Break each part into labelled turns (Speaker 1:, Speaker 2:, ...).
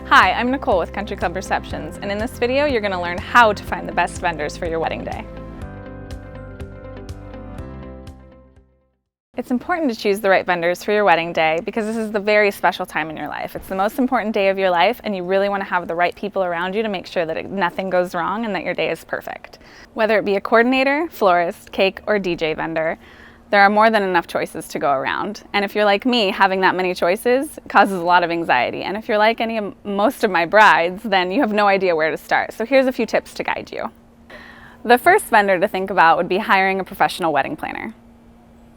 Speaker 1: Hi, I'm Nicole with Country Club Receptions, and in this video you're going to learn how to find the best vendors for your wedding day. It's important to choose the right vendors for your wedding day because this is the very special time in your life. It's the most important day of your life, and you really want to have the right people around you to make sure that nothing goes wrong and that your day is perfect. Whether it be a coordinator, florist, cake, or DJ vendor, there are more than enough choices to go around. And if you're like me, having that many choices causes a lot of anxiety. And if you're like most of my brides, then you have no idea where to start. So here's a few tips to guide you. The first vendor to think about would be hiring a professional wedding planner.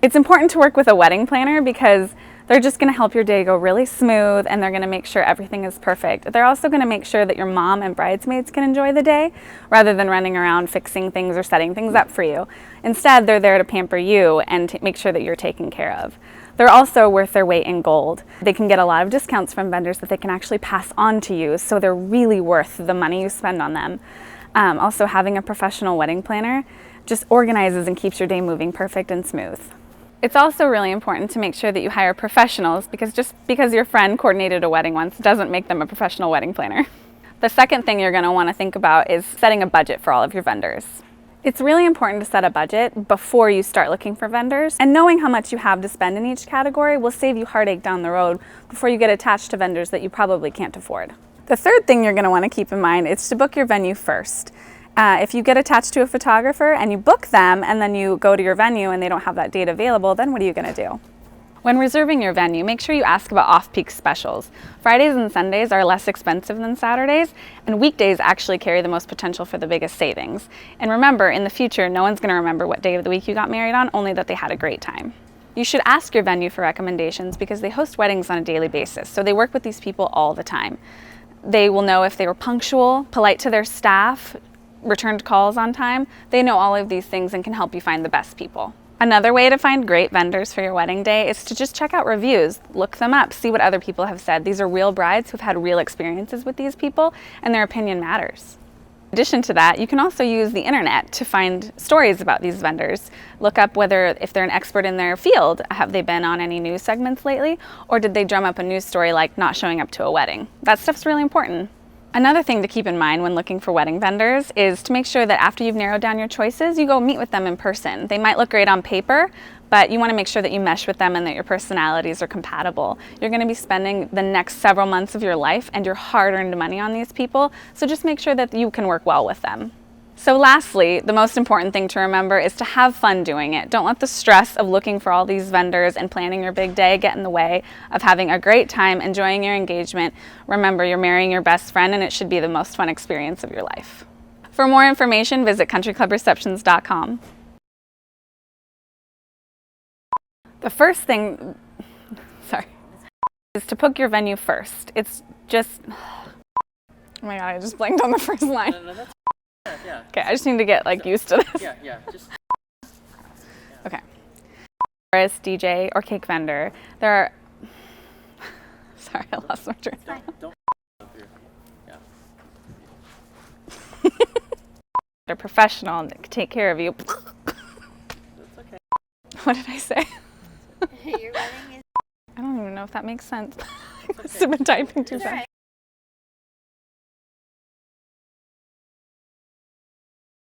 Speaker 1: It's important to work with a wedding planner because they're just going to help your day go really smooth, and they're going to make sure everything is perfect. They're also going to make sure that your mom and bridesmaids can enjoy the day rather than running around fixing things or setting things up for you. Instead, they're there to pamper you and to make sure that you're taken care of. They're also worth their weight in gold. They can get a lot of discounts from vendors that they can actually pass on to you, so they're really worth the money you spend on them. Also, having a professional wedding planner just organizes and keeps your day moving perfect and smooth. It's also really important to make sure that you hire professionals, because just because your friend coordinated a wedding once doesn't make them a professional wedding planner. The second thing you're going to want to think about is setting a budget for all of your vendors. It's really important to set a budget before you start looking for vendors, and knowing how much you have to spend in each category will save you heartache down the road before you get attached to vendors that you probably can't afford. The third thing you're going to want to keep in mind is to book your venue first. If you get attached to a photographer and you book them and then you go to your venue and they don't have that date available, then what are you going to do? When reserving your venue, make sure you ask about off-peak specials. Fridays and Sundays are less expensive than Saturdays, and weekdays actually carry the most potential for the biggest savings. And remember, in the future, no one's going to remember what day of the week you got married on, only that they had a great time. You should ask your venue for recommendations because they host weddings on a daily basis, so they work with these people all the time. They will know if they were punctual, polite to their staff, returned calls on time. They know all of these things and can help you find the best people. Another way to find great vendors for your wedding day is to just check out reviews, look them up, see what other people have said. These are real brides who've had real experiences with these people, and their opinion matters. In addition to that, you can also use the internet to find stories about these vendors. Look up if they're an expert in their field. Have they been on any news segments lately? Or did they drum up a news story like not showing up to a wedding? That stuff's really important. Another thing to keep in mind when looking for wedding vendors is to make sure that after you've narrowed down your choices, you go meet with them in person. They might look great on paper, but you want to make sure that you mesh with them and that your personalities are compatible. You're going to be spending the next several months of your life and your hard-earned money on these people, so just make sure that you can work well with them. So lastly, the most important thing to remember is to have fun doing it. Don't let the stress of looking for all these vendors and planning your big day get in the way of having a great time, enjoying your engagement. Remember, you're marrying your best friend, and it should be the most fun experience of your life. For more information, visit CountryClubReceptions.com. The first thing, is to book your venue first. It's just, oh my God, I just blanked on the first line.
Speaker 2: Yeah.
Speaker 1: Okay, I just need to get used to this.
Speaker 2: Yeah. Just.
Speaker 1: Okay. Florist, DJ, or cake vendor. There are. Sorry, I lost my train of thought.
Speaker 2: Don't. Yeah.
Speaker 1: They're professional and they can take care of you.
Speaker 2: That's okay.
Speaker 1: What did I say?
Speaker 3: Your wedding is.
Speaker 1: I don't even know if that makes sense. I must have been typing too fast.